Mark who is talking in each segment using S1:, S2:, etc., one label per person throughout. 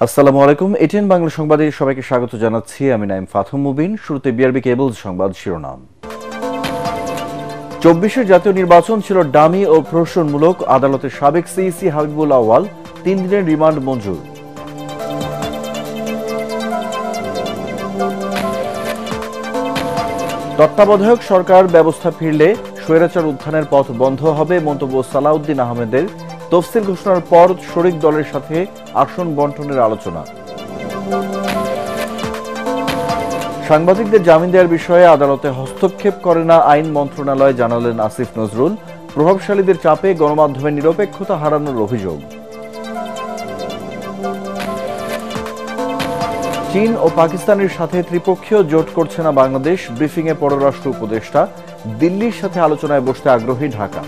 S1: আসসালামু আলাইকুম। এটিএন বাংলা সংবাদে সবাইকে স্বাগত জানাচ্ছি। আমি নাইম ফাথম মুবিন। শুরুতে বিআরবি কেবল সংবাদ শিরোনাম। ২৪ জাতীয় নির্বাচন ছিল ডামি ও প্রহসনমূলক। আদালতের সাবেক সিইসি হাবিবুল আউয়াল ৩ দিনের রিমান্ড মঞ্জুর। তত্ত্বাবধায়ক সরকার ব্যবস্থা ফিরলে স্বৈরাচার উত্থানের পথ বন্ধ হবে, মন্তব্য সালাউদ্দিন আহমেদের। তফসিল ঘোষণার পর শরিক দলের সাথে আসন বন্টনের আলোচনা। সাংবাদিকদের জামিন দেওয়ার বিষয়ে আদালতে হস্তক্ষেপ করে না আইন মন্ত্রণালয়, জানালেন আসিফ নজরুল। প্রভাবশালীদের চাপে গণমাধ্যমের নিরপেক্ষতা হারানোর অভিযোগ। চীন ও পাকিস্তানের সাথে ত্রিপক্ষীয় জোট করছে না বাংলাদেশ। ব্রিফিংয়ে পররাষ্ট্র উপদেষ্টা। দিল্লির সাথে আলোচনায় বসতে আগ্রহী ঢাকা।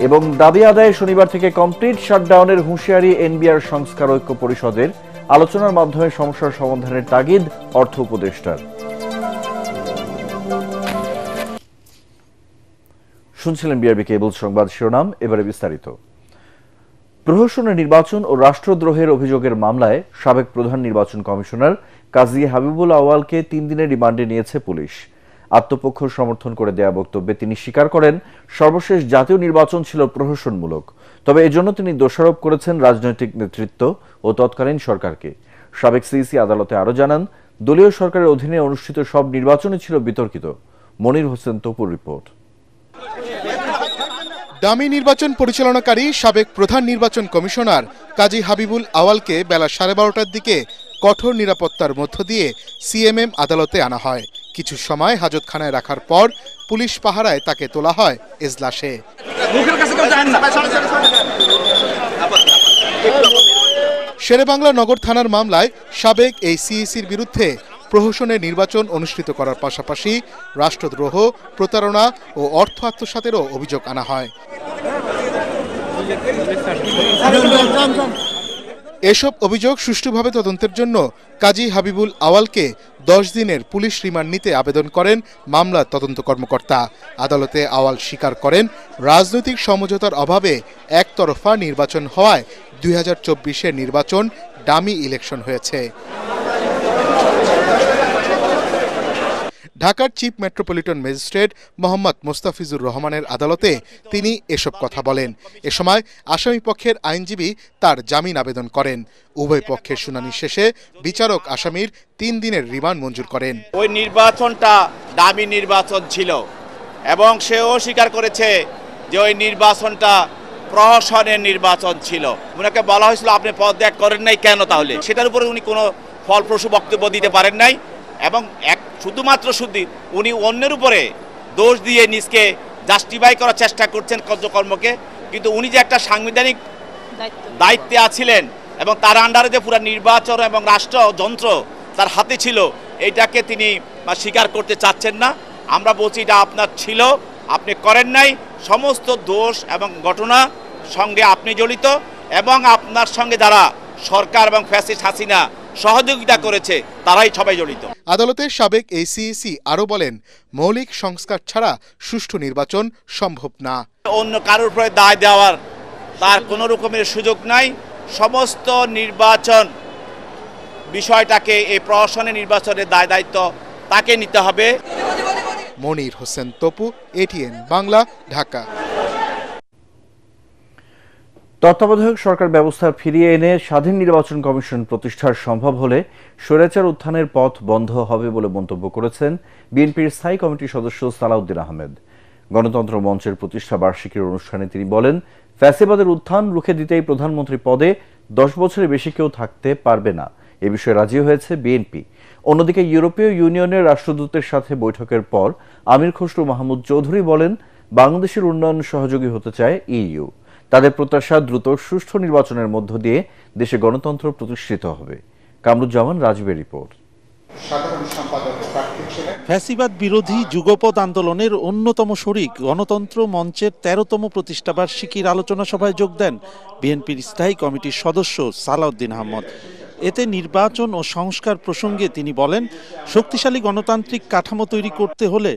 S1: এবং দাবি আদায়ে শনিবার থেকে কমপ্লিট শাটডাউনের হুঁশিয়ারি এনবিআর সংস্কার ঐক্য পরিষদের। আলোচনার মাধ্যমে সমস্যার সমাধানের তাগিদ অর্থ উপদেষ্টার। শুনছিলেন বিআরবি কেবল সংবাদ শিরোনাম, এবারে বিস্তারিত। প্রহসনের নির্বাচন ও রাষ্ট্রদ্রোহের অভিযোগের মামলায় সাবেক প্রধান নির্বাচন কমিশনার কাজী হাবিবুল আউয়ালকে ৩ দিনের রিমান্ডে নিয়েছে পুলিশ। আত্মপক্ষ সমর্থন করে দেয়া বক্তব্যে তিনি স্বীকার করেন, সর্বশেষ জাতীয় নির্বাচন ছিল প্রহসনমূলক। তবে এজন্য তিনি দোষারোপ করেছেন রাজনৈতিক নেতৃত্ব ও তৎকালীন সরকারকে। সাবেক সিইসি আদালতে আরও জানান, দলীয় সরকারের অধীনে অনুষ্ঠিত সব নির্বাচনই ছিল বিতর্কিত। মনির হোসেন তপুর রিপোর্ট।
S2: ডামি নির্বাচন পরিচালনাকারী সাবেক প্রধান নির্বাচন কমিশনার কাজী হাবিবুল আউয়ালকে বেলা 12:30টার দিকে কঠোর নিরাপত্তার মধ্য দিয়ে সিএমএম আদালতে আনা হয়। কিছু সময় হাজতখানায় রাখার পর পুলিশ পাহারায় তাকে তোলা হয় এজলাসে। শেরেবাংলা নগর থানার মামলায় সাবেক এই সিইসির বিরুদ্ধে প্রহসনের নির্বাচন অনুষ্ঠিত করার পাশাপাশি রাষ্ট্রদ্রোহ, প্রতারণা ও অর্থ আত্মসাতেরও অভিযোগ আনা হয়। এসব অভিযোগ সুষ্ঠুভাবে তদন্তের জন্য কাজী হাবিবুল আউয়ালকে 10 দিনের পুলিশ রিমান্ড নিতে আবেদন করেন মামলার তদন্ত কর্মকর্তা। আদালতে আউয়াল স্বীকার করেন, রাজনৈতিক সমঝোতার অভাবে একতরফা নির্বাচন হওয়ায় 2024-এর নির্বাচন ডামি ইলেকশন হয়েছে। ঢাকার chief metropolitan magistrate Mohammad Mostafizur রহমানের আদালতে তিনি এসব কথা বলেন। এ সময় আসামি পক্ষের আইনজীবী তার জামিন আবেদন করেন। উভয় পক্ষের শুনানি শেষে বিচারক আসামির 3 দিনের রিমান্ড মঞ্জুর করেন।
S3: ওই নির্বাচনটা ডামি নির্বাচন ছিল এবং সেও স্বীকার করেছে যে ওই নির্বাচনটা প্রহসনের নির্বাচন ছিল। ওনাকে বলা হয়েছিল আপনি পদত্যাগ করেন নাই কেন, তাহলে সেটার উপরে উনি কোনো ফলপ্রসূ বক্তব্য দিতে পারেন নাই এবং শুধুমাত্র উনি অন্যের উপরে দোষ দিয়ে নিজকে জাস্টিফাই করার চেষ্টা করছেন কার্যকর্মকে। কিন্তু উনি যে একটা সাংবিধানিক দায়িত্বে আছিলেন এবং তার আন্ডারে যে পুরো নির্বাচন এবং রাষ্ট্রযন্ত্র তার হাতে ছিল, এইটাকে তিনি স্বীকার করতে চাচ্ছেন না। আমরা বলছি এটা আপনার ছিল, আপনি করেন নাই। সমস্ত দোষ এবং ঘটনা সঙ্গে আপনি জড়িত এবং আপনার সঙ্গে যারা সরকার এবং ফ্যাসিস্ট হাসিনা সহযোগিতা করেছে তারাই সবাই জড়িত।
S2: আদালতের সাবেক এই সিইসি আরও বলেন, মৌলিক সংস্কার ছাড়া সুষ্ঠু নির্বাচন সম্ভব না।
S3: অন্য কারোর উপরে দায় দেওয়ার তার কোনো রকমের সুযোগ নাই। সমস্ত নির্বাচন বিষয়টাকে এই প্রহসনের নির্বাচনের দায় দায়িত্ব তাকে নিতে হবে।
S2: মনির হোসেন তপু, এটিএন বাংলা, ঢাকা।
S1: তত্ত্বাবধায়ক সরকার ব্যবস্থা ফিরিয়ে এনে স্বাধীন নির্বাচন কমিশন প্রতিষ্ঠার সম্ভব হলে স্বৈরাচার উত্থানের পথ বন্ধ হবে বলে মন্তব্য করেছেন বিএনপির স্থায়ী কমিটির সদস্য সালাউদ্দিন আহমেদ। গণতন্ত্র মঞ্চের প্রতিষ্ঠা বার্ষিকীর অনুষ্ঠানে তিনি বলেন, ফ্যাসিবাদের উত্থান রুখে দিতেই প্রধানমন্ত্রী পদে 10 বছরের বেশি কেউ থাকতে পারবে না, এ বিষয়ে রাজি হয়েছে বিএনপি। অন্যদিকে ইউরোপীয় ইউনিয়নের রাষ্ট্রদূতের সাথে বৈঠকের পর আমির খসরু মাহমুদ চৌধুরী বলেন, বাংলাদেশের উন্নয়ন সহযোগী হতে চায় ইইউ। তাদের প্রত্যাশা দ্রুত সুষ্ঠু নির্বাচনের মধ্য দিয়ে দেশে গণতন্ত্র প্রতিষ্ঠিত হবে। কামরুজ্জামান রাজীবের রিপোর্ট।
S4: ফ্যাসিবাদ বিরোধী যুগপৎ আন্দোলনের অন্যতম শরিক গণতন্ত্র মঞ্চের 13তম প্রতিষ্ঠা বার্ষিকীর আলোচনা সভায় যোগ দেন বিএনপির স্থায়ী কমিটির সদস্য সালাউদ্দিন আহমদ। এতে নির্বাচন ও সংস্কার প্রসঙ্গে তিনি বলেন, শক্তিশালী গণতান্ত্রিক কাঠামো তৈরি করতে হলে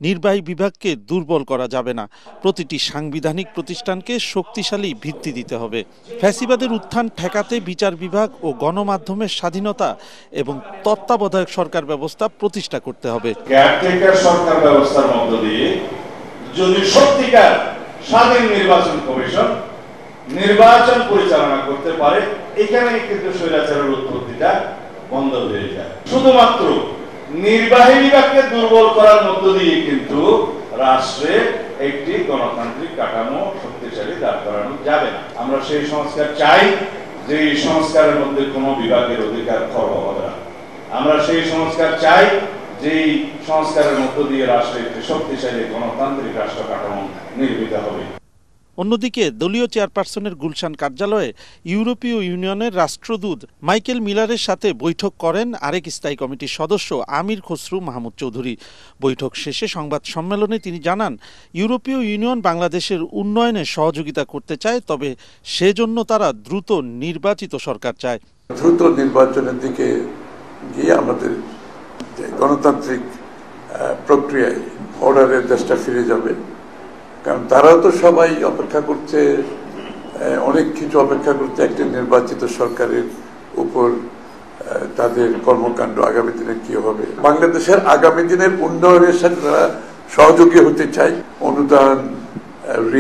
S4: নির্বাহী বিভাগকে দুর্বল করা যাবে না। প্রতিটি সাংবিধানিক প্রতিষ্ঠানকে শক্তিশালী ভিত্তি দিতে হবে। ফ্যাসিবাদের উত্থান ঠেকাতে বিচার বিভাগ ও গণমাধ্যমের স্বাধীনতা এবং তত্ত্বাবধায়ক সরকার ব্যবস্থা প্রতিষ্ঠা করতে হবে।
S5: কেয়ারটেকার সরকার ব্যবস্থার মধ্য দিয়ে যদি সত্যিকার স্বাধীন নির্বাচন কমিশন নির্বাচন পরিচালনা করতে পারে, এখানে কিন্তু স্বৈরাচারের উৎপত্তিটা বন্ধ হয়ে যায়। শুধুমাত্র নির্বাহী বিভাগকে দুর্বল করার মধ্য দিয়ে কিন্তু রাষ্ট্রে একটি গণতান্ত্রিক কাঠামো শক্তিশালী দাঁড় করানো যাবে না। আমরা সেই সংস্কার চাই যে এই সংস্কারের মধ্যে কোনো বিভাগের অধিকার খর্ব হবে না। আমরা সেই সংস্কার চাই যে এই সংস্কারের মধ্য দিয়ে রাষ্ট্রে একটি শক্তিশালী গণতান্ত্রিক রাষ্ট্র কাঠামো নির্মিত হবে।
S4: অন্যদিকে দলীয় চেয়ারপারসনের গুলশান কার্যালয়ে ইউরোপীয় ইউনিয়নের রাষ্ট্রদূত মাইকেল মিলারের সাথে বৈঠক করেন আরেক স্থায়ী কমিটির সদস্য আমির খসরু মাহমুদ চৌধুরী। বৈঠক শেষে সংবাদ সম্মেলনে তিনি জানান, ইউরোপীয় ইউনিয়ন বাংলাদেশের উন্নয়নে সহযোগিতা করতে চায়, তবে সেজন্য তারা দ্রুত নির্বাচিত সরকার চায়।
S6: দ্রুত নির্বাচনের দিকে গিয়ে আমাদের গণতান্ত্রিক প্রক্রিয়ায় অর্ডারের দেশটা ফিরে যাবে। কারণ তারা তো সবাই অপেক্ষা করছে, অনেক কিছু অপেক্ষা করছে একটি নির্বাচিত সরকারের উপর তাদের কর্মকাণ্ড আগামী দিনে কি হবে। বাংলাদেশের আগামী দিনের উন্নয়নের সাথে তারা সহযোগী হতে চায়। অনুদান,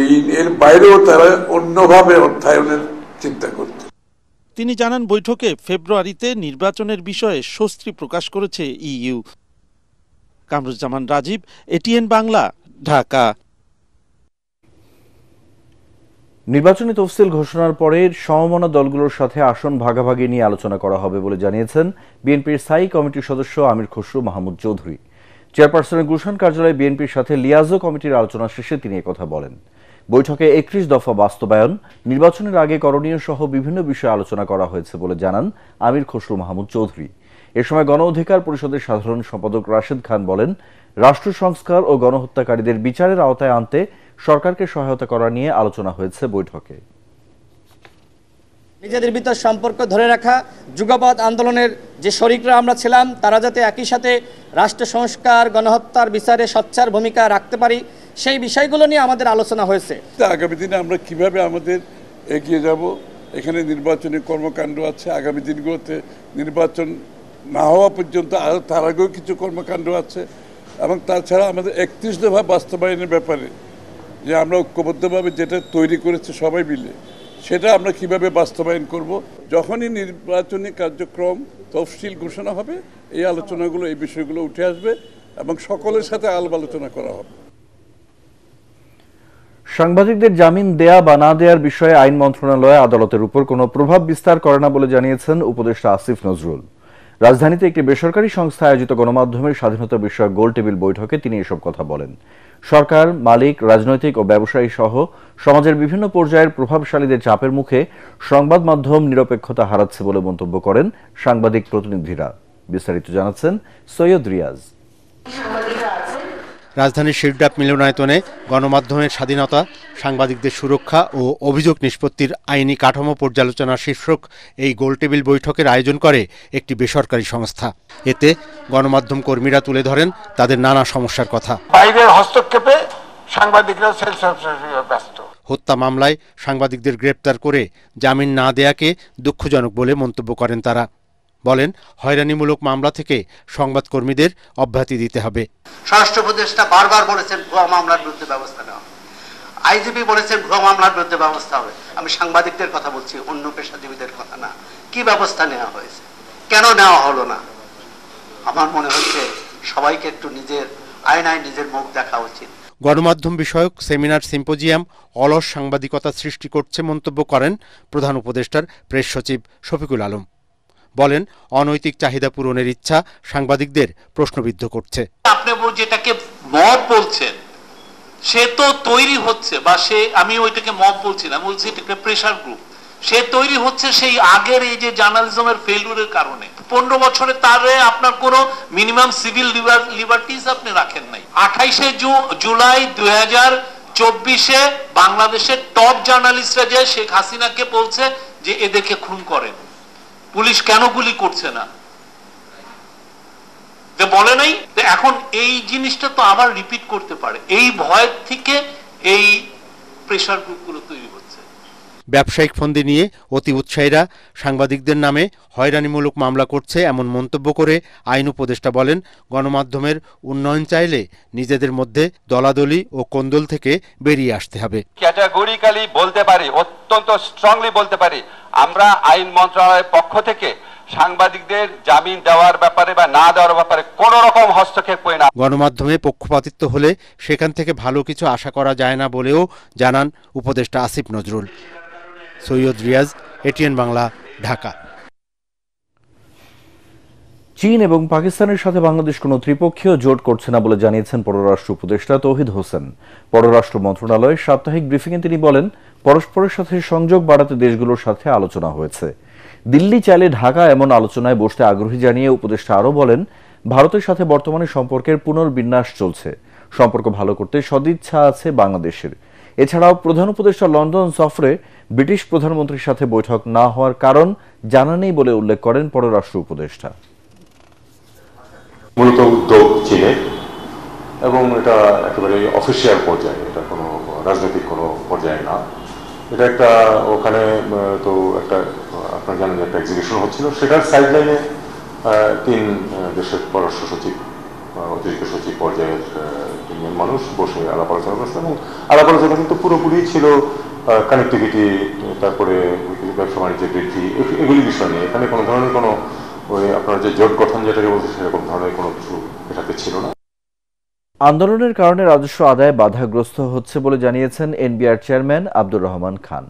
S6: ঋণ এর বাইরেও তারা অন্যভাবে অর্থায়নের চিন্তা করছে।
S4: তিনি জানান, বৈঠকে ফেব্রুয়ারিতে নির্বাচনের বিষয়ে স্বস্তি প্রকাশ করেছে ইইউ। কামরুজ্জামান রাজীব, এটিএন বাংলা, ঢাকা।
S1: নির্বাচনী তফসিল ঘোষণার পরে সমমনা দলগুলোর সাথে আসন ভাগাভাগি নিয়ে আলোচনা করা হবে বলে জানিয়েছেন বিএনপির স্থায়ী কমিটির সদস্য আমির খসরু মাহমুদ চৌধুরী। চেয়ারপারসনের গুলশান কার্যালয়ে বিএনপির সাথে লিয়াজো কমিটির আলোচনা শেষে তিনি একথা বলেন। বৈঠকে 31 দফা বাস্তবায়ন, নির্বাচনের আগে করণীয় সহ বিভিন্ন বিষয়ে আলোচনা করা হয়েছে বলে জানান আমির খসরু মাহমুদ চৌধুরী। এ সময় গণ অধিকার পরিষদের সাধারণ সম্পাদক রাশেদ খান বলেন, রাষ্ট্র সংস্কার ও গণহত্যাকারীদের বিচারের আওতায় আনতে সরকারকে সহায়তা করা নিয়ে আলোচনা হয়েছে বৈঠকে।
S7: নিজেদের ভিতর সম্পর্ক ধরে রাখা, যুগপৎ আন্দোলনের যে শরিকরা আমরা ছিলাম, তারা যাতে একই সাথে রাষ্ট্র সংস্কার, গণহত্যার বিচারে সোচ্চার ভূমিকা রাখতে পারি, সেই বিষয়গুলো নিয়ে আমাদের আলোচনা হয়েছে।
S8: আগামী দিনে আমরা কিভাবে আমাদের এগিয়ে যাব, এখানে নির্বাচনী কর্মকাণ্ড আছে। আগামী দিনগুলোতে নির্বাচন না হওয়া পর্যন্ত আরও তার আগেও কিছু কর্মকাণ্ড আছে, এবং তাছাড়া আমাদের 31 দফা বাস্তবায়নের ব্যাপারে যে আমরা ঐক্যবদ্ধভাবে যেটা তৈরি করেছি সবাই মিলে, সেটা আমরা কিভাবে বাস্তবায়ন করব। যখনই নির্বাচনী কার্যক্রম তফসিল ঘোষণা হবে, এই আলোচনাগুলো, এই বিষয়গুলো উঠে আসবে এবং সকলের সাথে আলাপ আলোচনা করা হবে।
S1: সাংবাদিকদের জামিন দেয়া বা না দেওয়ার বিষয়ে আইন মন্ত্রণালয় আদালতের উপর কোনো প্রভাব বিস্তার করে না বলে জানিয়েছেন উপদেষ্টা আসিফ নজরুল। রাজধানীতে একটি বেসরকারি সংস্থা আয়োজিত গণমাধ্যমের স্বাধীনতা বিষয়ক গোলটেবিল বৈঠকে তিনি এসব কথা বলেন। সরকার, মালিক, রাজনৈতিক ও ব্যবসায়ী সহ সমাজের বিভিন্ন পর্যায়ের প্রভাবশালীদের চাপের মুখে সংবাদ মাধ্যম নিরপেক্ষতা হারাচ্ছে বলে মন্তব্য করেন সাংবাদিক প্রতিনিধিরা। বিস্তারিত জানাচ্ছেন সৈয়দ রিয়াজ।
S9: রাজধানীর শিরডাপ মিলনায়তনে গণমাধ্যমের স্বাধীনতা, সাংবাদিকদের সুরক্ষা ও অভিযোগ নিষ্পত্তির আইনি কাঠামো পর্যালোচনা শীর্ষক এই গোলটেবিল বৈঠকের আয়োজন করে একটি বেসরকারি সংস্থা। এতে গণমাধ্যম কর্মীরা তুলে ধরেন তাদের নানা সমস্যার কথা।
S10: বাইরের হস্তক্ষেপে সাংবাদিকরা ব্যস্ত।
S9: হত্যা মামলায় সাংবাদিকদের গ্রেপ্তার করে জামিন না দেয়াকে দুঃখজনক বলে মন্তব্য করেন তারা। বলেন, হয়রানিমূলক মামলা থেকে সংবাদকর্মীদের অব্যাহতি দিতে হবে।
S11: স্বরাষ্ট্র উপদেষ্টা বারবার বলেছেন ভুয়া মামলার বিরুদ্ধে ব্যবস্থা নেওয়া, আইজিপি বলেছেন ভুয়া মামলার বিরুদ্ধে ব্যবস্থা হবে। আমি সাংবাদিকদের কথা বলছি, অন্য পেশাজীবীদের কথা না। কি ব্যবস্থা নেওয়া হয়েছে, কেন নেওয়া হলো না? আমার মনে হচ্ছে সবাইকে একটু নিজের আয়নায় নিজের মুখ দেখা উচিত।
S9: গণমাধ্যম বিষয়ক সেমিনার সিম্পোজিয়াম অলস সাংবাদিকতা সৃষ্টি করছে মন্তব্য করেন প্রধান উপদেষ্টার প্রেস সচিব শফিকুল আলম। বলেন, অনৈতিক চাহিদা পূরণের ইচ্ছা সাংবাদিকদের প্রশ্নবিদ্ধ করছে।
S12: আপনি যেটাকে মব বলছেন, সে তো তৈরি হচ্ছে, বা সে, আমি ওইটাকে মব বলছি না, বলছি এটাকে প্রেশার গ্রুপ। সে তৈরি হচ্ছে সেই আগের এই যে জার্নালিজমের ফেলিউরের কারণে। 15 বছরে তারে আপনার কোনো মিনিমাম সিভিল লিবার্টিজ আপনি রাখেন নাই। 28শে জুলাই 2024-এ বাংলাদেশের টপ জার্নালিস্টরা যে শেখ হাসিনাকে বলছে যে এদেরকে খুন করেন। পুলিশ কেন গুলি করছে না, বলে নাই। এখন এই জিনিসটা তো আবার রিপিট করতে পারে, এই ভয় থেকে এই প্রেসার গ্রুপগুলো তৈরি হচ্ছে।
S9: ব্যবসায়িক ফন্দি নিয়ে অতি উৎসাহীরা সাংবাদিকদের নামে হয়রানিমূলক মামলা করছে এমন মন্তব্য করে আইন উপদেষ্টা বলেন, গণমাধ্যমের উন্নয়ন চাইলে নিজেদের মধ্যে দলাদলি ও কোন্দল থেকে বেরিয়ে আসতে হবে।
S13: ক্যাটাগরিক্যালি বলতে পারি, অত্যন্ত স্ট্রংলি বলতে পারি, আমরা আইন মন্ত্রণালয়ের পক্ষ থেকে সাংবাদিকদের জামিন দেওয়ার ব্যাপারে বা না দেওয়ার ব্যাপারে কোন রকম হস্তক্ষেপ করি না।
S9: গণমাধ্যমে পক্ষপাতিত্ব হলে সেখান থেকে ভালো কিছু আশা করা যায় না বলেও জানান উপদেষ্টা আসিফ নজরুল। সৈয়দ রিয়াজ, এটিএন বাংলা, ঢাকা।
S1: চীন এবং পাকিস্তানের সাথে বাংলাদেশ কোনো ত্রিপক্ষীয় জোট করছে না বলে জানিয়েছেন পররাষ্ট্র উপদেষ্টা তৌহিদ হোসেন। পররাষ্ট্র মন্ত্রণালয়ের সাপ্তাহিক ব্রিফিংয়ে তিনি বলেন, পরস্পরের সাথে সংযোগ বাড়াতে দেশগুলোর সাথে আলোচনা হয়েছে। দিল্লি চাইলে ঢাকা এমন আলোচনায় বসতে আগ্রহী জানিয়ে উপদেষ্টা আরও বলেন, ভারতের সাথে বর্তমানে সম্পর্কের পুনর্বিন্যাস চলছে। সম্পর্ক ভালো করতে সদিচ্ছা আছে বাংলাদেশের। এছাড়াও প্রধান উপদেষ্টা লন্ডন সফরে ব্রিটিশ প্রধানমন্ত্রীর সাথে বৈঠক না হওয়ার কারণ জানা নেই বলে উল্লেখ করেন পররাষ্ট্র উপদেষ্টা।
S14: মূলত উদ্যোগ চীনের, এবং এটা একেবারে অফিসিয়াল পর্যায়ে, এটা কোনো রাজনৈতিক কোনো পর্যায়ে না। এটা একটা ওখানে তো একটা আপনারা জানেন একটা এক্সিবিশন হচ্ছিল, সেটার সাইডলাইনে 3 দেশের পররাষ্ট্র সচিব, অতিরিক্ত সচিব পর্যায়ের 3 জন মানুষ বসে আলাপ আলোচনা করছেন, এবং আলাপ আলোচনা কিন্তু পুরোপুরি ছিল কানেক্টিভিটি, তারপরে ব্যবসা বাণিজ্যের বৃদ্ধি, এগুলি বিষয় নিয়ে। এখানে কোনো ধরনের কোনো ওই আপনার যে জোট গঠন যেটাকে বলছে সেরকম ধরনের কোনো কিছু এটাতে ছিল না।
S1: আন্দোলনের কারণে রাজস্ব আদায় বাধাগ্রস্ত হচ্ছে বলে জানিয়েছেন এনবিআর চেয়ারম্যান আব্দুর রহমান খান।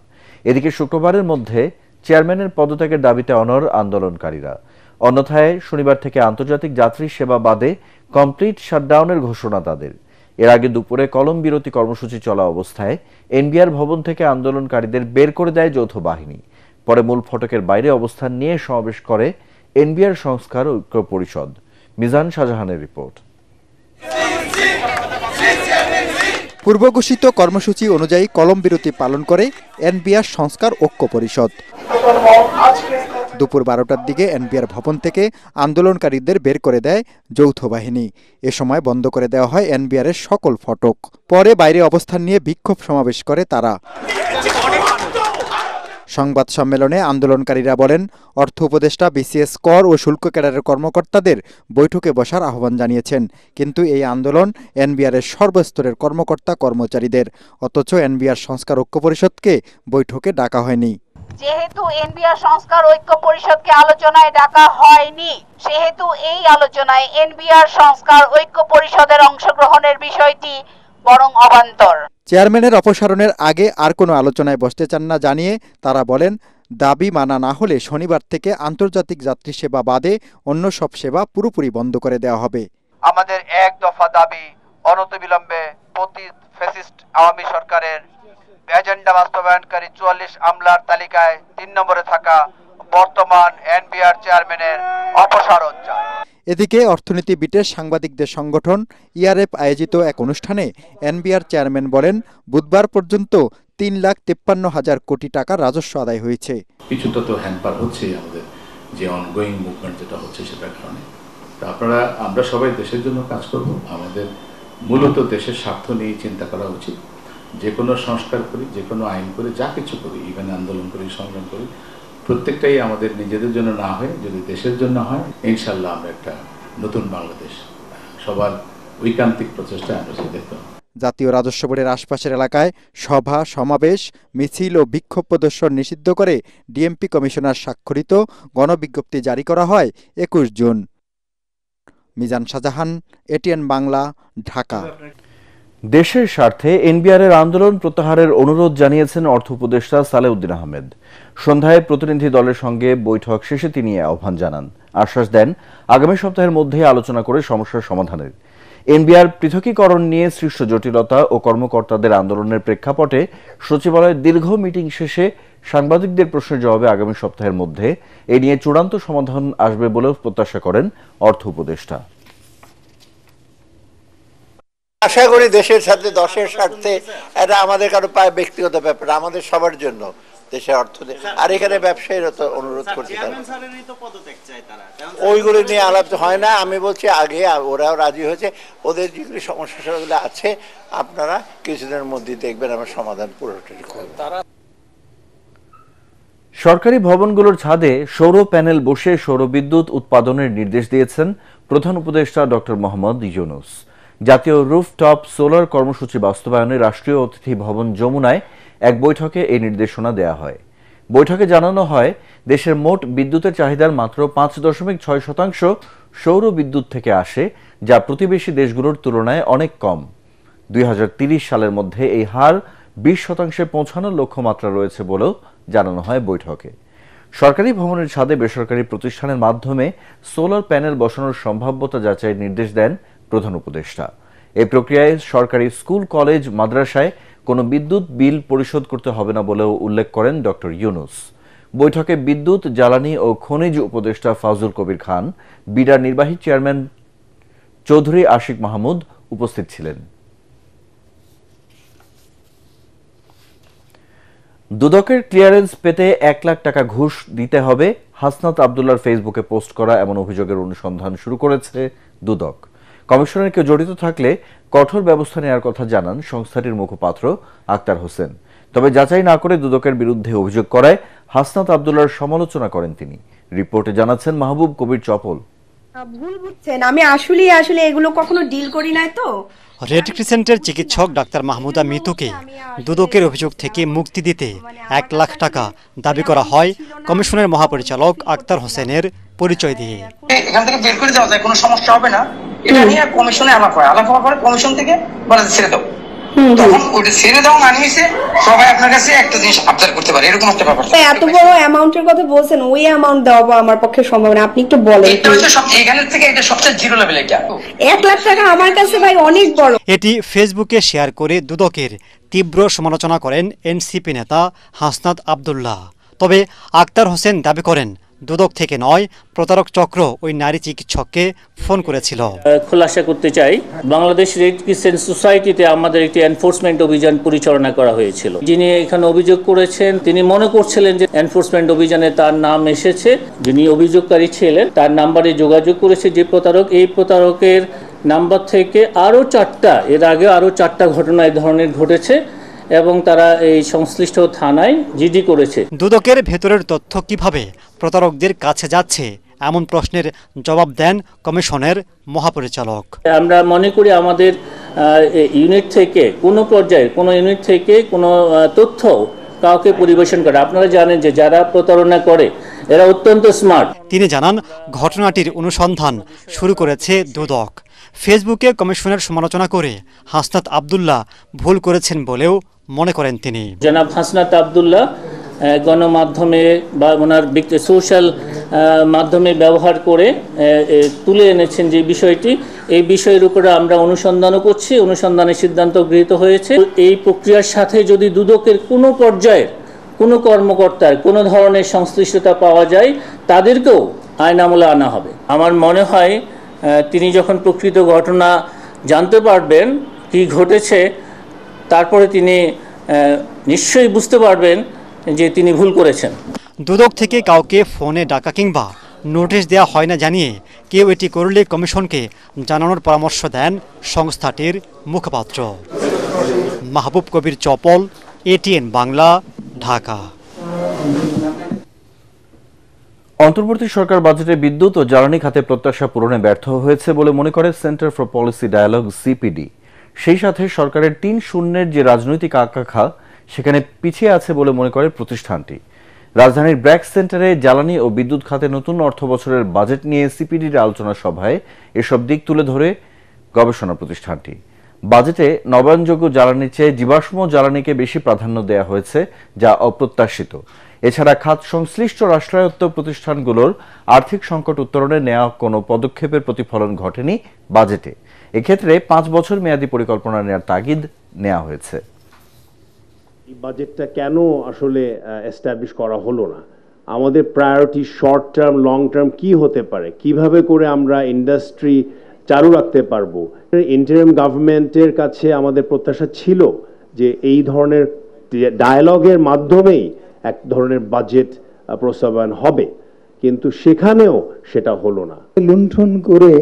S1: এদিকে শুক্রবারের মধ্যে চেয়ারম্যানের পদত্যাগের দাবিতে অনড় আন্দোলনকারীরা। অন্যথায় শনিবার থেকে আন্তর্জাতিক যাত্রী সেবা বাদে কমপ্লিট শাটডাউনের ঘোষণা তাদের। এর আগে দুপুরে কলম বিরতি কর্মসূচি চলা অবস্থায় এনবিআর ভবন থেকে আন্দোলনকারীদের বের করে দেয় যৌথ বাহিনী। পরে মূল ফটকের বাইরে অবস্থান নিয়ে সমাবেশ করে এনবিআর সংস্কার ঐক্য পরিষদ। মিজান শাহজাহানের রিপোর্ট।
S15: পূর্বঘোষিত কর্মসূচি অনুযায়ী কলম বিরতি পালন করে এনবিআর সংস্কার ঐক্য পরিষদ। দুপুর 12টার দিকে এনবিআর ভবন থেকে আন্দোলনকারীদের বের করে দেয় যৌথ বাহিনী। এ সময় বন্ধ করে দেওয়া হয় এনবিআরের সকল ফটক। পরে বাইরে অবস্থান নিয়ে বিক্ষোভ সমাবেশ করে তারা। সংবাদ সম্মেলনে আন্দোলনকারীরা বলেন, অর্থ উপদেষ্টা বিসিএস কর ও শুল্ক ক্যাডারের কর্মকর্তাদের বৈঠকে বসার আহ্বান জানিয়েছেন, কিন্তু এই আন্দোলন এনবিআরের সর্বস্তরের কর্মকর্তা কর্মচারীদের। অথচ এনবিআর সংস্কার ঐক্য পরিষদকে বৈঠকে ডাকা হয়নি।
S16: যেহেতু এনবিআর সংস্কার ঐক্য পরিষদকে আলোচনায় ডাকা হয়নি, সেহেতু এই আলোচনায় এনবিআর সংস্কার ঐক্য পরিষদের অংশগ্রহণের বিষয়টি বরং অবান্তর।
S15: চেয়ারম্যানের অপসারণের আগে আর কোনো আলোচনায় বসতে চান না জানিয়ে তারা বলেন, দাবি মানা না হলে শনিবার থেকে আন্তর্জাতিক যাত্রী সেবা বাদে অন্য সব সেবা পুরোপুরি বন্ধ করে দেওয়া হবে।
S11: আমাদের এক দফা দাবি, অনতিবিলম্বে ফ্যাসিস্ট আওয়ামী সরকারের এজেন্ডা বাস্তবায়নকারী 44 আমলার তালিকায় 3 নম্বরে থাকা বর্তমান এনবিআর চেয়ারম্যানের অপসারণ চায়।
S15: এদিকে অর্থনীতি বিটের সাংবাদিকদের সংগঠন ইআরএফ আয়োজিত এক অনুষ্ঠানে এনবিআর চেয়ারম্যান বলেন, বুধবার পর্যন্ত 3,53,000 কোটি টাকা রাজস্ব আদায় হয়েছে।
S17: কিছুটা তো হ্যাম্পার হচ্ছেই আমাদের যে অনগোয়িং মুভমেন্ট যেটা হচ্ছে সেটার কারণে। তো আমরা সবাই দেশের জন্য কাজ করব। আমাদের মূলত দেশের স্বার্থ নিয়ে চিন্তা করা উচিত। যে কোনো সংস্কার করি, যে কোনো আইন করি, যা কিছু করি, ইভেন আন্দোলন করি, সংগ্রাম করি, প্রত্যেকটাই আমাদের নিজেদের জন্য না হয়ে যদি দেশের জন্য হয়, ইনশাল্লাহ আমরা একটা নতুন বাংলাদেশ, সবার ঐকান্তিক প্রচেষ্টা আমরা দেখতে পাবো।
S15: জাতীয় রাজস্ব বোর্ডের আশপাশের এলাকায় সভা, সমাবেশ, মিছিল ও বিক্ষোভ প্রদর্শন নিষিদ্ধ করে ডিএমপি কমিশনার স্বাক্ষরিত গণবিজ্ঞপ্তি জারি করা হয় 21 জুন। মিজান শাহজাহান, এটিএন বাংলা, ঢাকা।
S1: দেশের স্বার্থে এনবিআরের আন্দোলন প্রত্যাহারের অনুরোধ জানিয়েছেন অর্থ উপদেষ্টা সালেউদ্দিন আহমেদ। সন্ধ্যায় প্রতিনিধি দলের সঙ্গে বৈঠক শেষে তিনি আহ্বান জানান, আশ্বাস দেন আগামী সপ্তাহের মধ্যেই আলোচনা করে সমস্যার সমাধানের। এনবিআর পৃথকীকরণ নিয়ে সৃষ্ট জটিলতা ও কর্মকর্তাদের আন্দোলনের প্রেক্ষাপটে সচিবালয়ের দীর্ঘ মিটিং শেষে সাংবাদিকদের প্রশ্নের জবাবে আগামী সপ্তাহের মধ্যে এ নিয়ে চূড়ান্ত সমাধান আসবে বলেও প্রত্যাশা করেন অর্থ উপদেষ্টা।
S18: আশা করি দেশের সাথে, দশের স্বার্থে, এটা আমাদের কারো ব্যক্তিগত ব্যাপার, আমাদের সবার জন্য দেশের অর্থনীতি, আর এখানে ব্যবসায়ীরা তো অনুরোধ করছে ওইগুলো নিয়ে আলাপ হয় না। আমি বলছি আগে ওরাও রাজি হয়েছে, ওদের যেগুলি সমস্যাগুলো আছে আপনারা কিছুদিনের মধ্যে দেখবেন আমরা সমাধান পুরোটাই করব।
S1: সরকারি ভবনগুলোর ছাদে সৌর প্যানেল বসে সৌরবিদ্যুৎ উৎপাদনের নির্দেশ দিয়েছেন প্রধান উপদেষ্টা ডক্টর মোহাম্মদ ইউনূস। জাতীয় রুফটপ সোলার কর্মসূচি বাস্তবায়নে রাষ্ট্রীয় অতিথি ভবন যমুনায় এক বৈঠকে এই নির্দেশনা দেয়া হয়। বৈঠকে জানানো হয় দেশের মোট বিদ্যুতের চাহিদার মাত্র 5.6% সৌর বিদ্যুৎ থেকে আসে, যা প্রতিবেশী দেশগুলোর তুলনায় অনেক কম। 2030 সালের মধ্যে এই হার 20% পৌঁছানোর লক্ষ্যমাত্রা রয়েছে বলেও জানানো হয় বৈঠকে। সরকারি ভবনের ছাদে বেসরকারি প্রতিষ্ঠানের মাধ্যমে সোলার প্যানেল বসানোর সম্ভাব্যতা যাচাইয়ের নির্দেশ দেন প্রধান উপদেষ্টা। এই প্রক্রিয়ায় সরকারি স্কুল, কলেজ, মাদ্রাসায় কোনো বিদ্যুৎ বিল পরিশোধ করতে হবে না বলেও উল্লেখ করেন ডক্টর ইউনূস। বৈঠকে বিদ্যুৎ, জ্বালানি ও খনিজ উপদেষ্টা ফাজুল কবির খান, বিডার নির্বাহী চেয়ারম্যান চৌধুরী আশিক মাহমুদ উপস্থিত ছিলেন। দুদকের ক্লিয়ারেন্স পেতে 1 লাখ টাকা ঘুষ দিতে হবে, হাসনাত আব্দুল্লাহর ফেসবুকে পোস্ট করা এমন অভিযোগের অনুসন্ধান শুরু করেছে দুদক। কমিশনের কেউ জড়িত থাকলে কঠোর ব্যবস্থা নেওয়ার কথা জানান সংস্থাটির মুখপাত্র আক্তার হোসেন। তবে যাচাই না করে দুদকের বিরুদ্ধে অভিযোগ করায় হাসনাত আব্দুল্লাহর সমালোচনা করেন তিনি। রিপোর্টে জানাচ্ছেন মাহবুব কবির চপল।
S19: ভুল বুঝছেন, আমি আসলে এগুলো কখনো ডিল করি নাই। তো
S20: রেড ক্রিসেন্টের চিকিৎসক ডাক্তার মাহমুদা মিতুকে দুদকের অভিযোগ থেকে মুক্তি দিতে 1 লাখ টাকা দাবি করা হয় কমিশনের মহাপরিচালক আক্তার হোসেনের পরিচয় দিয়ে।
S21: এখান থেকে বের করে দেওয়া যায়, কোনো সমস্যা হবে না, এটা নিয়ে কমিশনে আলাপ হয়। আলাপ হওয়ার পরে কমিশন থেকে বলা ছেড়ে দাও, তখন ওটা ছেড়ে দাও না নিয়েছে সবাই আপনার কাছে একটা জিনিস আবদার করতে পারে, এরকম একটা ব্যাপার।
S19: এত বড় অ্যামাউন্টের কথা বলছেন, ওই অ্যামাউন্ট দেওয়া আমার পক্ষে সম্ভব না। আপনি একটু বলেন।
S21: এটা হচ্ছে এখান থেকে এটা সবচেয়ে জিরো লেভেল। এটা
S19: 1 লাখ টাকা আমার কাছে ভাই অনেক বড়।
S20: এটি ফেসবুকে শেয়ার করে দুদকের তীব্র সমালোচনা করেন এনসিপি নেতা হাসনাত আব্দুল্লাহ। তবে আক্তার হোসেন দাবি করেন দুদক থেকে নয়, প্রতারক চক্র ওই নারী চিকিৎসককে ফোন করেছিল।
S22: খোলাসা করতে চাই, বাংলাদেশ রেড ক্রিসেন্ট সোসাইটিতে আমাদের একটি এনফোর্সমেন্ট অভিযান পরিচালনা করা হয়েছিল। যিনি এখানে অভিযোগ করেছেন তিনি মনে করছিলেন যে এনফোর্সমেন্ট অভিযানে তার নাম এসেছে। যিনি অভিযোগকারী ছিলেন তার নাম্বারে যোগাযোগ করেছে যে প্রতারক, এই প্রতারকের নাম্বার থেকে আরও 4টা, এর আগে আরও 4টা ঘটনা এই ধরনের ঘটেছে এবং তারা এই সংশ্লিষ্ট থানায় জিডি করেছে।
S20: দুদকের ভেতরের তথ্য কিভাবে প্রতারকদের কাছে যাচ্ছে এমন প্রশ্নের জবাব দেন কমিশনের মহাপরিচালক।
S22: আমরা মনে করি আমাদের ইউনিট থেকে কোনো পর্যায়ে কোনো ইউনিট থেকে কোনো তথ্য কাউকে পরিবেশন করে, আপনারা জানেন যে যারা প্রতারণা করে এরা অত্যন্ত স্মার্ট।
S20: তিনি জানান ঘটনাটির অনুসন্ধান শুরু করেছে দুদক। ফেসবুকে কমিশনের সমালোচনা করে হাসনাত আব্দুল্লাহ ভুল করেছেন বলেও মনে করেন তিনি।
S22: জনাব হাসনাত আব্দুল্লাহ গণমাধ্যমে বা ওনার সোশ্যাল মাধ্যমে ব্যবহার করে তুলে এনেছেন যে বিষয়টি, এই বিষয়ের উপরে আমরা অনুসন্ধানও করছি, অনুসন্ধানের সিদ্ধান্ত গৃহীত হয়েছে। এই প্রক্রিয়ার সাথে যদি দুদকের কোনো পর্যায়ের কোনো কর্মকর্তার কোনো ধরনের সংশ্লিষ্টতা পাওয়া যায় তাদেরকেও আইন আমলে আনা হবে। আমার মনে হয় তিনি যখন প্রকৃত ঘটনা জানতে পারবেন কি ঘটেছে, তারপরে তিনি নিশ্চয়ই বুঝতে পারবেন যে তিনি ভুল করেছেন।
S20: দুদক থেকে কাউকে ফোনে ডাকা কিংবা নোটিশ দেওয়া হয় না জানিয়ে কেউ এটি করলে কমিশনকে জানানোর পরামর্শ দেন সংস্থাটির মুখপাত্র। মাহবুব কবির চপল, এটিএন বাংলা, ঢাকা।
S1: অন্তর্বর্তী সরকার বাজেটে বিদ্যুৎ ও জ্বালানি খাতে প্রত্যাশা পূরণে ব্যর্থ হয়েছে বলে মনে করে centre for policy dialogue CPD. সেই সাথে সরকারের 3-0 যে রাজনৈতিক আকাঙ্ক্ষা সেখানে পিছিয়ে আছে বলে মনে করে প্রতিষ্ঠানটি। রাজধানীর ব্র্যাক সেন্টারে জ্বালানি ও বিদ্যুৎ খাতে নতুন অর্থ বছরের বাজেট নিয়ে সিপিডির আলোচনা সভায় এসব দিক তুলে ধরে গবেষণা প্রতিষ্ঠানটি। বাজেটে নবায়নযোগ্য জ্বালানির চেয়ে জীবাশ্ম জ্বালানিকে বেশি প্রাধান্য দেওয়া হয়েছে, যা অপ্রত্যাশিত। এছাড়া খাত সংশ্লিষ্ট রাষ্ট্রায়ত্ত প্রতিষ্ঠানগুলোর আর্থিক সংকট উত্তরণে নেওয়া কোনো পদক্ষেপের প্রতিফলন ঘটেনি বাজেটে। এক্ষেত্রে 5 বছর মেয়াদী পরিকল্পনা নেওয়ার তাগিদ নেওয়া হয়েছে।
S23: এই বাজেটটা কেন আসলে এস্টাবলিশ করা হলো না? আমাদের priority short term, long term কি হতে পারে, কিভাবে করে আমরা ইন্ডাস্ট্রি চালু রাখতে পারবো। ইন্টারিম গভর্নমেন্টের কাছে আমাদের প্রত্যাশা ছিল যে এই ধরনের ডায়ালগের মাধ্যমেই এক ধরনের বাজেট প্রস্তাবনা হবে, কিন্তু সেখানেও সেটা হলো না।
S2: লুণ্ঠন করে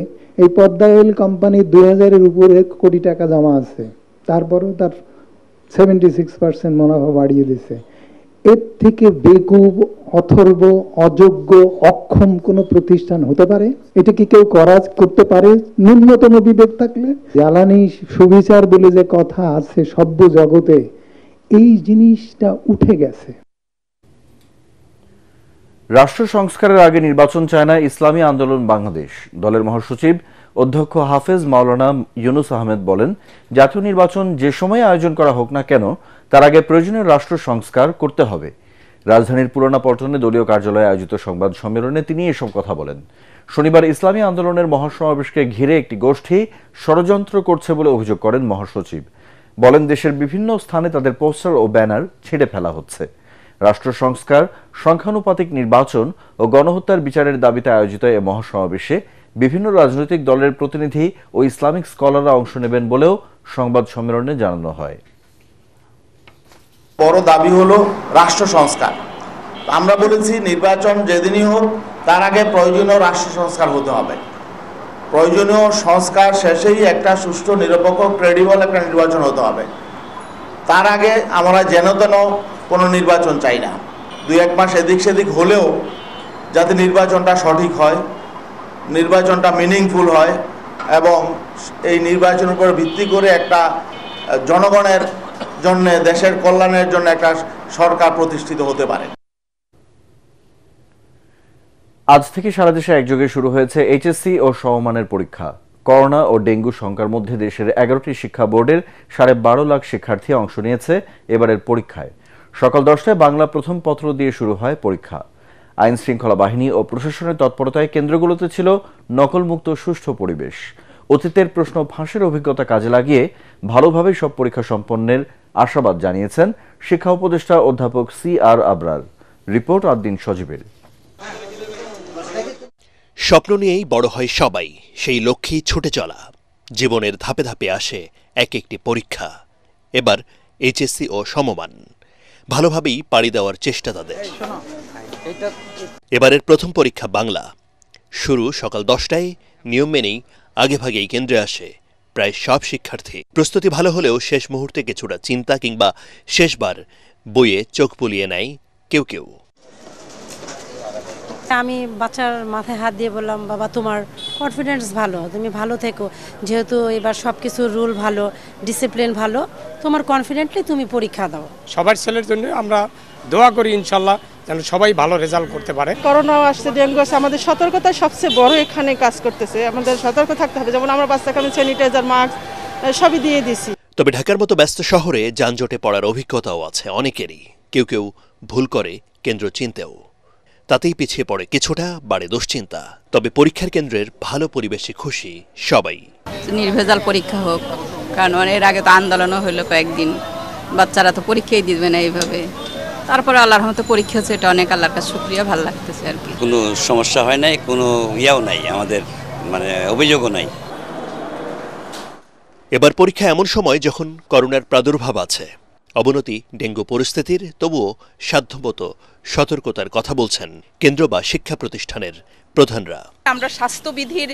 S2: এই পদ্মা অয়েল কোম্পানি 2000-এর উপরে কোটি টাকা জমা আছে, তারপরেও তার 76% মুনাফা বাড়িয়ে দিছে। এর থেকে বেকুব, অথর্ব, অযোগ্য, অক্ষম কোনো প্রতিষ্ঠান হতে পারে? এটা কি কেউ করতে পারে ন্যূনতম বিবেক থাকলে? জ্বালানি সুবিচার বলে যে কথা আছে সভ্য জগতে, এই জিনিসটা উঠে গেছে।
S1: রাষ্ট্র সংস্কারের আগে নির্বাচন চায় না ইসলামী আন্দোলন বাংলাদেশ। দলের মহাসচিব অধ্যক্ষ হাফেজ মাওলানা ইউনুস আহমেদ বলেন, জাতীয় নির্বাচন যে সময় আয়োজন করা হোক না কেন, তার আগে প্রয়োজনীয় রাষ্ট্র সংস্কার করতে হবে। রাজধানীর পুরানা পল্টনে দলীয় কার্যালয়ে আয়োজিত সংবাদ সম্মেলনে তিনি এসব কথা বলেন। শনিবার ইসলামী আন্দোলনের মহাসমাবেশকে ঘিরে একটি গোষ্ঠী ষড়যন্ত্র করছে বলে অভিযোগ করেন মহাসচিব। বলেন, দেশের বিভিন্ন স্থানে তাদের পোস্টার ও ব্যানার ছিঁড়ে ফেলা হচ্ছে। রাষ্ট্র সংস্কার, সংখ্যানুপাতিক নির্বাচন ও গণহত্যার বিচারের দাবিতে আয়োজিত এ মহাসমাবেশে বিভিন্ন রাজনৈতিক দলের প্রতিনিধি ও ইসলামিক স্কলাররা অংশ নেবেন বলেও সংবাদ সম্মেলনে জানানো হয়।
S3: বড় দাবি হলো রাষ্ট্র সংস্কার। আমরা বলেছি নির্বাচন যেদিনই হোক তার আগে প্রয়োজনীয় রাষ্ট্র সংস্কার হতে হবে। প্রয়োজনীয় সংস্কার শেষেই একটা সুষ্ঠু, নিরপেক্ষ, ক্রেডিবল একটা নির্বাচন হতে হবে। তার আগে আমরা যেন তেন কোনো নির্বাচন চাই না। 2-1 মাস এদিক সেদিক হলেও যাতে নির্বাচনটা সঠিক হয়, নির্বাচনটা মিনিংফুল হয় এবং এই নির্বাচনের উপর ভিত্তি করে একটা জনগণের জন্য, দেশের কল্যাণের জন্য একটা সরকার প্রতিষ্ঠিত হতে পারে।
S1: আজ থেকে সারা দেশে একযোগে শুরু হয়েছে এইচএসসি ও সমমানের পরীক্ষা। করোনা ও ডেঙ্গু শঙ্কার মধ্যে দেশের 11টি শিক্ষা বোর্ডের 12.5 লাখ শিক্ষার্থী অংশ নিয়েছে এবারের পরীক্ষায়। সকাল 10টায় বাংলা প্রথম পত্র দিয়ে শুরু হয় পরীক্ষা। আইন শৃঙ্খলা বাহিনী ও প্রশাসনের তৎপরতায় কেন্দ্রগুলোতে ছিল নকলমুক্ত সুষ্ঠু পরিবেশ। অতীতের প্রশ্ন ফাঁসের অভিজ্ঞতা কাজে লাগিয়ে ভালোভাবে সব পরীক্ষা সম্পন্নের আশাবাদ জানিয়েছেন শিক্ষা উপদেষ্টা অধ্যাপক CR আবরার। রিপোর্ট আদ্দিন সজীবের।
S5: স্বপ্ন নিয়েই বড় হয় সবাই, সেই লক্ষ্যেই ছুটে চলা। জীবনের ধাপে ধাপে আসে এক একটি পরীক্ষা। এবার এইচএসসি ও সমমান। ভালোভাবেই পাড়ি দেওয়ার চেষ্টা তাদের। এবারের প্রথম পরীক্ষা বাংলা। শুরু সকাল 10টায়। নিয়ম মেনেই আগেভাগেই কেন্দ্রে আসে প্রায় সব শিক্ষার্থী। প্রস্তুতি ভালো হলেও শেষ মুহূর্তে কিছুটা চিন্তা কিংবা শেষবার বইয়ে চোখ বুলিয়ে নেয় কেউ কেউ।
S24: আমি বাচ্চার মাথায় হাত দিয়ে বললাম, বাবা তোমার কনফিডেন্স ভালো, তুমি ভালো থেকো, যেহেতু এবার সব কিছু রুল ভালো, ডিসিপ্লিন ভালো, তোমার কনফিডেন্টলি তুমি পরীক্ষা দাও।
S25: সবার ছেলের জন্য আমরা দোয়া করি ইনশাল্লাহ যেন সবাই ভালো রেজাল্ট করতে পারে।
S26: করোনা আসছে, ডেঙ্গু আসছে, আমাদের সতর্কতা সবচেয়ে বড় এখানে কাজ করতেছে। আমাদের সতর্ক থাকতে হবে, যেমন আমরা বাচ্চাকে স্যানিটাইজার, মাস্ক সবই দিয়ে দিছি।
S5: তবে ঢাকার মতো ব্যস্ত শহরে যানজটে পড়ার অভিজ্ঞতাও আছে অনেকেরই। কেউ কেউ ভুল করে কেন্দ্র চিনতেও, তাতেই পিছিয়ে পড়ে কিছুটা, বাড়ে দুশ্চিন্তা। তবে পরীক্ষার কেন্দ্রের ভালো পরিবেশে খুশি সবাই।
S27: নির্ভেজাল পরীক্ষা হোক, কারণ এর আগে তো আন্দোলনও হইলো কয়েকদিন, বাচ্চারা তো পরীক্ষাই দিবে না এইভাবে। তারপরে আল্লাহর রহমতে পরীক্ষা হচ্ছে, এটা অনেক আল্লাহর কাছে শুকরিয়া, ভালো লাগতেছে আর কি।
S28: কোনো সমস্যা হয় নাই, কোনো ইয়াও নাই, আমাদের অভিযোগও নাই।
S5: এবার পরীক্ষা এমন সময় যখন করোনার প্রাদুর্ভাব আছে, অবনতি ডেঙ্গু পরিস্থিতির, তবুও সাধ্যমতো সতর্কতার কথা বলছেন কেন্দ্র বা শিক্ষা প্রতিষ্ঠানের প্রধানরা।
S27: আমরা স্বাস্থ্যবিধির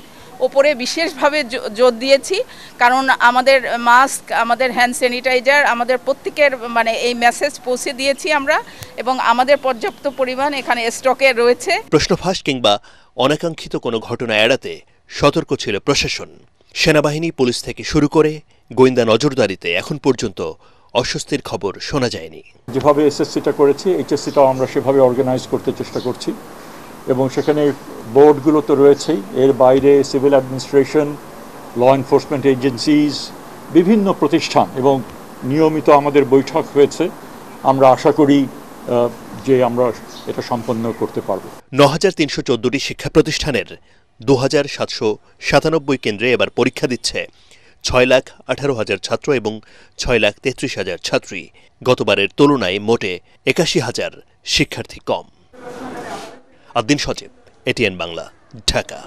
S27: ওপরে বিশেষভাবে জোর দিয়েছি, কারণ আমাদের মাস্ক, আমাদের হ্যান্ড স্যানিটাইজার, আমাদের প্রত্যেকের এই মেসেজ পৌঁছে দিয়েছি আমরা, এবং আমাদের পর্যাপ্ত পরিমাণ এখানে স্টকে রয়েছে।
S5: প্রশ্ন ফাঁস কিংবা অনাকাঙ্ক্ষিত কোনো ঘটনা এড়াতে সতর্ক ছিল প্রশাসন। সেনাবাহিনী, পুলিশ থেকে শুরু করে গোয়েন্দা নজরদারিতে এখন পর্যন্ত অস্বস্তির খবর শোনা যায়নি।
S29: যেভাবে এসএসসিটা করেছি, এইচএসসিটাও আমরা সেভাবে অর্গানাইজ করতে চেষ্টা করছি, এবং সেখানে বোর্ডগুলো তো রয়েছেই, এর বাইরে civil administration, law enforcement agencies, বিভিন্ন প্রতিষ্ঠান, এবং নিয়মিত আমাদের বৈঠক হয়েছে। আমরা আশা করি যে আমরা এটা সম্পন্ন করতে পারব।
S5: ৯,৩১৪টি শিক্ষা প্রতিষ্ঠানের ২,৭৯৭ কেন্দ্রে এবার পরীক্ষা দিচ্ছে ৬,১৮,০০০ ছাত্র এবং ৬,৩৩,০০০ ছাত্রী। গতবারের তুলনায় মোটে ৮১,০০০ শিক্ষার্থী কম। আদ্দিন সজীব, এটিএন বাংলা, ঢাকা।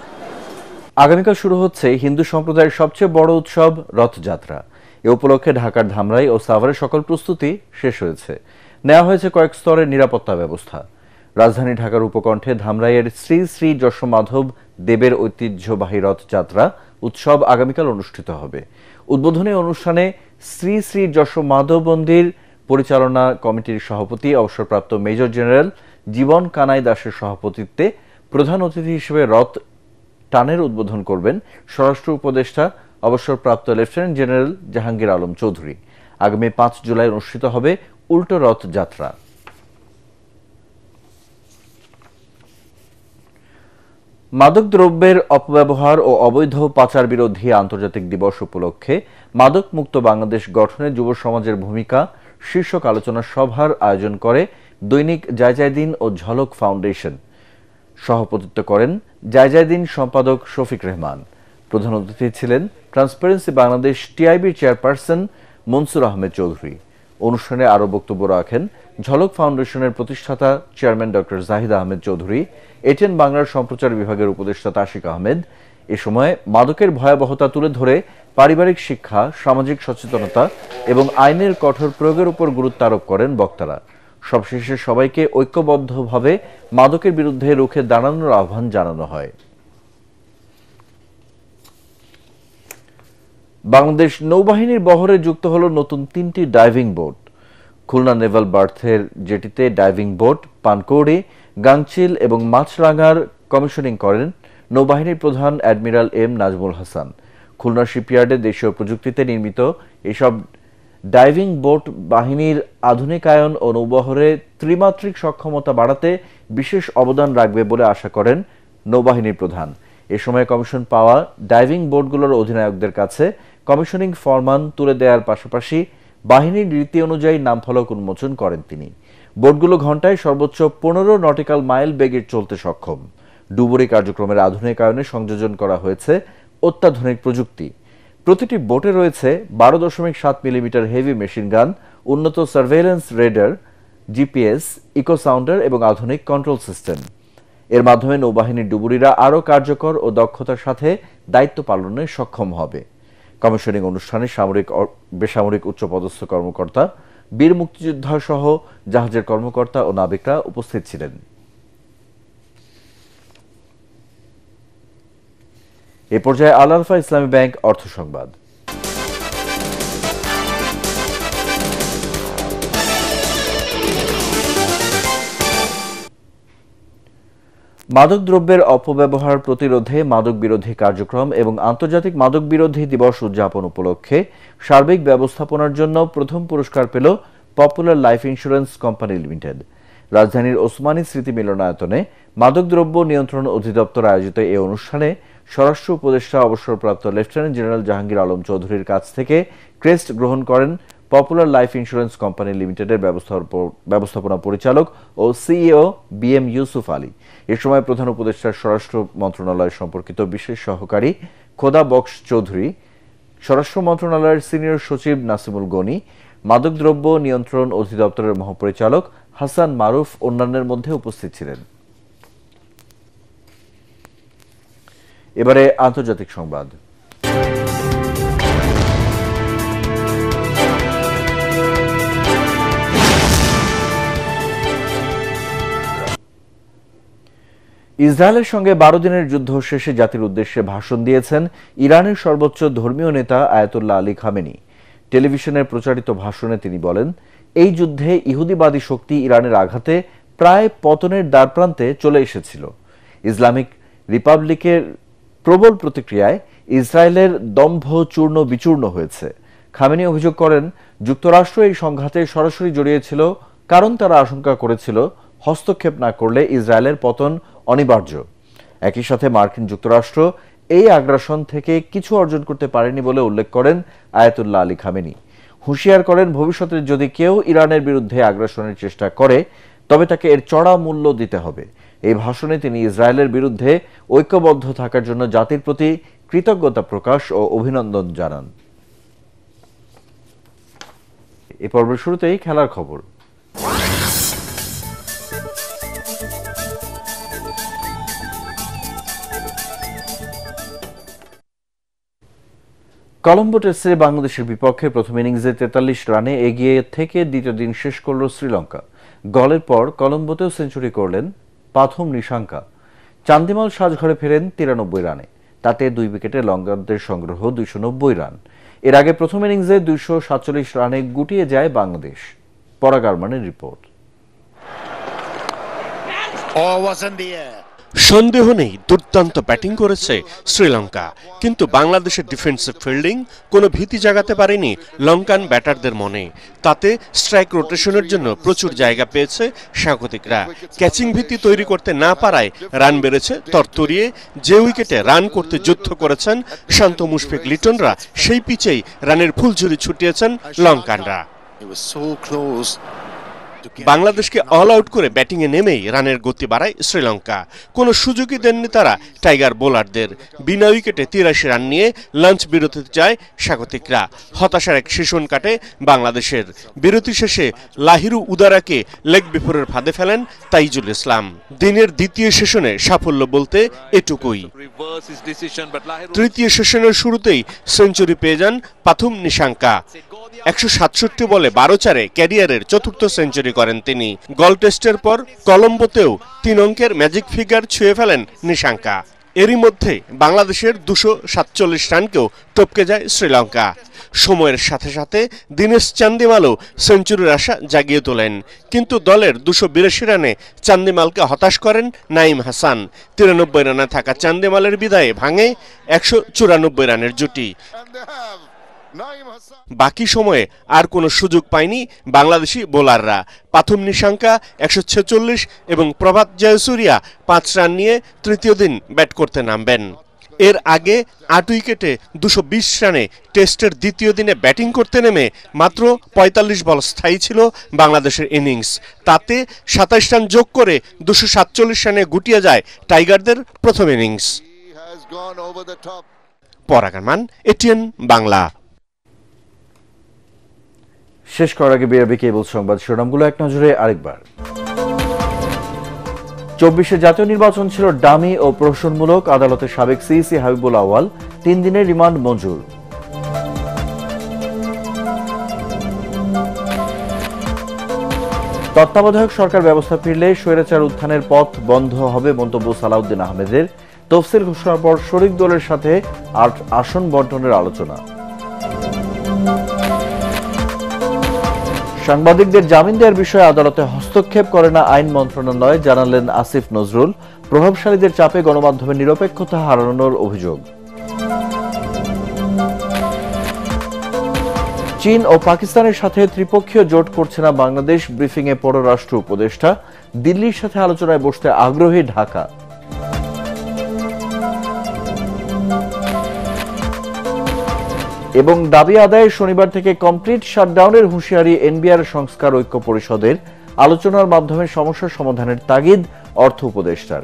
S1: আগামীকাল শুরু হচ্ছে হিন্দু সম্প্রদায়ের সবচেয়ে বড় উৎসব রথযাত্রা। এ উপলক্ষে ঢাকার ধামরাই ও সাভারের সকল প্রস্তুতি শেষ হয়েছে। নেওয়া হয়েছে কয়েক স্তরের নিরাপত্তা ব্যবস্থা। রাজধানী ঢাকার উপকণ্ঠে ধামরাইয়ের শ্রী শ্রী যশোমাধব দেবের ঐতিহ্যবাহী রথযাত্রা উৎসব আগামীকাল অনুষ্ঠিত হবে। উদ্বোধনী অনুষ্ঠানে শ্রী শ্রী যশোমাধব মন্দির পরিচালনা কমিটির সভাপতি অবসরপ্রাপ্ত মেজর জেনারেল জীবন কানাই দাসের সভাপতিত্বে প্রধান অতিথি হিসেবে রথ টানের উদ্বোধন করবেন স্বরাষ্ট্র উপদেষ্টা অবসরপ্রাপ্ত লেফটেন্যান্ট জেনারেল জাহাঙ্গীর আলম চৌধুরী। আগামী ৫ জুলাই অনুষ্ঠিত হবে উল্টো রথ যাত্রা। মাদক দ্রব্যের অপব্যবহার ও অবৈধ পাচার বিরোধী আন্তর্জাতিক দিবস উপলক্ষে মাদক মুক্ত বাংলাদেশ গঠনে যুব সমাজের ভূমিকা শীর্ষক আলোচনা সভার আয়োজন করে দৈনিক জায়জায়দিন ও ঝলক ফাউন্ডেশন। সভাপতিত্ব করেন জায়জায়দিন সম্পাদক শফিক রেহমান। প্রধান অতিথি ছিলেন ট্রান্সপারেন্সি বাংলাদেশ টিআইবির চেয়ারপারসন মনসুর আহমেদ চৌধুরী। অনুষ্ঠানে আরও বক্তব্য রাখেন ঝলক ফাউন্ডেশনের প্রতিষ্ঠাতা chairman doctor Zahid Ahmed Chowdhury, ATN বাংলার সম্প্রচার বিভাগের উপদেষ্টা তাশিক আহমেদ। এ সময় মাদকের ভয়াবহতা তুলে ধরে পারিবারিক শিক্ষা, সামাজিক সচেতনতা এবং আইনের কঠোর প্রয়োগের উপর গুরুত্ব আরোপ করেন বক্তারা। সবশেষে সবাইকে ঐক্যবদ্ধভাবে মাদকের বিরুদ্ধে রুখে দাঁড়ানোর আহ্বান জানানো হয়। বাংলাদেশ নৌবাহিনীর বহরে যুক্ত হল নতুন 3টি ডাইভিং বোট। খুলনা নেভাল বার্থের জেটিতে ডাইভিং বোট পানকৌড়ি, গাংচিল এবং মাছরাঙার কমিশনিং করেন নৌবাহিনীর প্রধান অ্যাডমিরাল এম নাজমুল হাসান। খুলনা শিপইয়ার্ডে দেশীয় প্রযুক্তিতে নির্মিত এসব ডাইভিং বোট বাহিনীর আধুনিকায়ন ও নৌবহরে ত্রিমাত্রিক সক্ষমতা বাড়াতে বিশেষ অবদান রাখবে বলে আশা করেন নৌবাহিনীর প্রধান। এ সময় কমিশন পাওয়া ডাইভিং বোটগুলোর অধিনায়কদের কাছে কমিশনিং ফরমান তুলে দেওয়ার পাশাপাশি বাহিনীর রীতি অনুযায়ী নামফলক উন্মোচন করেন তিনি। বোটগুলো ঘন্টায় সর্বোচ্চ 15 নটিক্যাল মাইল বেগে চলতে সক্ষম। ডুবুরি কার্যক্রমের আধুনিকায়নে সংযোজন করা হয়েছে অত্যাধুনিক প্রযুক্তি। প্রতিটি বোটে রয়েছে 12.7 মিলিমিটার হেভি মেশিন গান, উন্নত surveillance radar, GPS, echo sounder এবং আধুনিক কন্ট্রোল সিস্টেম। এর মাধ্যমে নৌবাহিনীর ডুবুরিরা আরও কার্যকর ও দক্ষতার সাথে দায়িত্ব পালনে সক্ষম হবে। কমিশনিং অনুষ্ঠানে সামরিক বেসামরিক উচ্চপদস্থ কর্মকর্তা, বীর মুক্তিযোদ্ধা সহ জাহাজের কর্মকর্তা ও নাবিকরা উপস্থিত ছিলেন। এ পর্যায়ে আল আলফা ইসলামী ব্যাংক অর্থ সংবাদ। মাদক দ্রব্যের অপব্যবহার প্রতিরোধে মাদক বিরোধী কার্যক্রম এবং আন্তর্জাতিক মাদক বিরোধী দিবস উদযাপন উপলক্ষে সার্বিক ব্যবস্থাপনার জন্য প্রথম পুরস্কার পেল popular life insurance company limited. রাজধানীর ওসমানী স্মৃতি মিলনায়তনে মাদকদ্রব্য নিয়ন্ত্রণ অধিদপ্তর আয়োজিত এই অনুষ্ঠানে স্বরাষ্ট্র উপদেষ্টা অবসরপ্রাপ্ত লেফটেন্যান্ট জেনারেল জাহাঙ্গীর আলম চৌধুরীর কাছ থেকে ক্রেস্ট গ্রহণ করেন পপুলার লাইফ ইন্স্যুরেন্স কোম্পানি লিমিটেডের ব্যবস্থাপনা পরিচালক ও সিইও বিএম ইউসুফ আলী। এ সময় প্রধান উপদেষ্টার স্বরাষ্ট্র মন্ত্রণালয় সম্পর্কিত বিশেষ সহকারী খোদা বক্স চৌধুরী, স্বরাষ্ট্র মন্ত্রণালয়ের সিনিয়র সচিব নাসিমুল গনি, মাদকদ্রব্য নিয়ন্ত্রণ অধিদপ্তরের মহাপরিচালক হাসান মারুফ অন্যান্যের মধ্যে উপস্থিত ছিলেন। এবারে আন্তর্জাতিক সংবাদ। ইসরায়েলের সঙ্গে 12 দিনের যুদ্ধ শেষে জাতির উদ্দেশ্যে ভাষণ দিয়েছেন ইরানের সর্বোচ্চ ধর্মীয় নেতা আয়াতুল্লাহ আলী খামেনি। টেলিভিশনের প্রচারিত ভাষণে তিনি বলেন, এই যুদ্ধে ইহুদিবাদী শক্তি ইরানের আঘাতে প্রায় পতনের দ্বারপ্রান্তে চলে এসেছিল। ইসলামিক রিপাবলিকের প্রবল প্রতিক্রিয়ায় ইসরায়েলের দম্ভ চূর্ণ বিচূর্ণ হয়েছে। খামেনি অভিযোগ করেন, যুক্তরাষ্ট্র এই সংঘাতে সরাসরি জড়িয়েছিল কারণ তারা আশঙ্কা করেছিল হস্তক্ষেপ না করলে ইসরায়েলের পতন অনিবার্য। একই সাথে মার্কিন যুক্তরাষ্ট্র এই আগ্রাসন থেকে কিছু অর্জন করতে পারেনি বলে উল্লেখ করেন আয়াতুল্লাহ আলী খামেনি। হুঁশিয়ার করেন, ভবিষ্যতে যদি কেউ ইরানের বিরুদ্ধে আগ্রাসনের চেষ্টা করে তবে তাকে এর চড়া মূল্য দিতে হবে। এই ভাষণে তিনি ইসরায়েলের বিরুদ্ধে ঐক্যবদ্ধ থাকার জন্য জাতির প্রতি কৃতজ্ঞতা প্রকাশ ও অভিনন্দন জানান। এ পর্বের শুরুতেই খেলার খবর। কলম্বো টেস্টে বাংলাদেশের বিপক্ষে প্রথম ইনিংসে 43 রানে এগিয়ে থেকে দ্বিতীয় দিন শেষ করল শ্রীলঙ্কা। গোলের পর কলম্বোতেও সেঞ্চুরি করলেন পাথুম নিশাঙ্কা। চান্দিমাল সাজঘরে ফেরেন 93 রানে, তাতে 2 উইকেটে লঙ্কানদের সংগ্রহ 290 রান। এর আগে প্রথম ইনিংসে 247 রানে গুটিয়ে যায় বাংলাদেশ। পরাগ আরমানের রিপোর্ট।
S4: সন্দেহ নেই দুর্দান্ত ব্যাটিং করেছে শ্রীলঙ্কা, কিন্তু বাংলাদেশের ডিফেন্সিভ ফিল্ডিং কোনো ভীতি জাগাতে পারেনি লঙ্কান ব্যাটারদের মনে। তাতে স্ট্রাইক রোটেশনের জন্য প্রচুর জায়গা পেয়েছে স্বাগতিকরা। ক্যাচিং ভীতি তৈরি করতে না পারায় রান বেড়েছে তরতরিয়ে। যে উইকেটে রান করতে যুদ্ধ করেছেন শান্ত মুশফিক লিটনরা, সেই পিচেই রানের ফুলঝুরি ছুটিয়েছেন লঙ্কানরা। বাংলাদেশকে অল আউট করে ব্যাটিংয়ে নেমেই রানের গতি বাড়ায় শ্রীলঙ্কা। কোনো সুযোগই দেননি তারা টাইগার বোলারদের। বিনা উইকেটে 83 রান নিয়ে লাঞ্চ বিরতিতে যায় স্বাগতিকরা। হতাশার এক সেশন কাটে বাংলাদেশের। বিরতি শেষে লাহিরু উদারাকে লেগ বিফোরের ফাঁদে ফেলেন তাইজুল ইসলাম। দিনের দ্বিতীয় সেশনে সাফল্য বলতে এটুকুই। তৃতীয় সেশনের শুরুতেই সেঞ্চুরি পেয়ে যান পাথুম নিশাঙ্কা। 167 বলে 12 চারে ক্যারিয়ারের চতুর্থ সেঞ্চুরি করেন তিনি। গল টেস্টের পর কলম্বোতেও 3 অঙ্কের ম্যাজিক ফিগার ছুঁয়ে ফেলেন নিশাঙ্কা। এরই মধ্যে বাংলাদেশের 247 রানকেও টপকে যায় শ্রীলঙ্কা। সময়ের সাথে সাথে দীনেশ চান্দিমালও সেঞ্চুরির আশা জাগিয়ে তোলেন, কিন্তু দলের 282 রানে চান্দিমালকে হতাশ করেন নাঈম হাসান। 93 রানে থাকা চান্দিমালের বিদায়ে ভাঙে 194 রানের জুটি। বাকি সময়ে আর কোনো সুযোগ পায়নি বাংলাদেশি বোলাররা। পাথুম নিশাঙ্কা 146 এবং প্রভাত জয়সূরিয়া 5 রান নিয়ে তৃতীয় দিন ব্যাট করতে নামবেন। এর আগে 8 উইকেটে 220 রানে টেস্টের দ্বিতীয় দিনে ব্যাটিং করতে নেমে মাত্র 45 বল স্থায়ী ছিল বাংলাদেশের ইনিংস। তাতে 27 রান যোগ করে 247 রানে গুটিয়ে যায় টাইগারদের প্রথম ইনিংস। পরাগ আরমান, এটিএন বাংলা।
S1: শেষ করার আগে বিআরবি কেবল সংবাদ শিরোনামগুলো এক নজরে আরেকবার। 24 জাতীয় নির্বাচন ছিল ডামি ও প্রহসনমূলক। আদালতের সাবেক সিইসি হাবিবুল আওয়াল 3 দিনের রিমান্ড মঞ্জুর। তত্ত্বাবধায়ক সরকার ব্যবস্থা ফিরলে স্বৈরাচার উত্থানের পথ বন্ধ হবে মন্তব্য সালাউদ্দিন আহমেদের। তফসিল ঘোষণার পর শরিক দলের সাথে আসন বন্টনের আলোচনা। সাংবাদিকদের জামিন দেওয়ার বিষয়ে আদালতে হস্তক্ষেপ করে না আইন মন্ত্রণালয়, জানালেন আসিফ নজরুল। প্রভাবশালীদের চাপে গণমাধ্যমের নিরপেক্ষতা হারানোর অভিযোগ। চীন ও পাকিস্তানের সাথে ত্রিপক্ষীয় জোট করছে না বাংলাদেশ। ব্রিফিংয়ে পররাষ্ট্র উপদেষ্টা। দিল্লির সাথে আলোচনায় বসতে আগ্রহী ঢাকা। এবং দাবি আদায়ে শনিবার থেকে কমপ্লিট শাটডাউনের হুঁশিয়ারি এনবিআর সংস্কার ঐক্য পরিষদের। আলোচনার মাধ্যমে সমস্যা সমাধানের তাগিদ অর্থ উপদেষ্টার।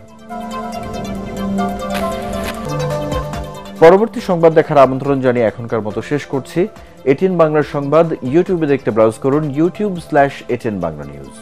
S1: পরবর্তী সংবাদ দেখার আমন্ত্রণ জানিয়ে এখনকার মতো শেষ করছি। এটিএন বাংলার সংবাদ ইউটিউবে দেখতে ব্রাউজ করুন youtube/ATN Bangla News।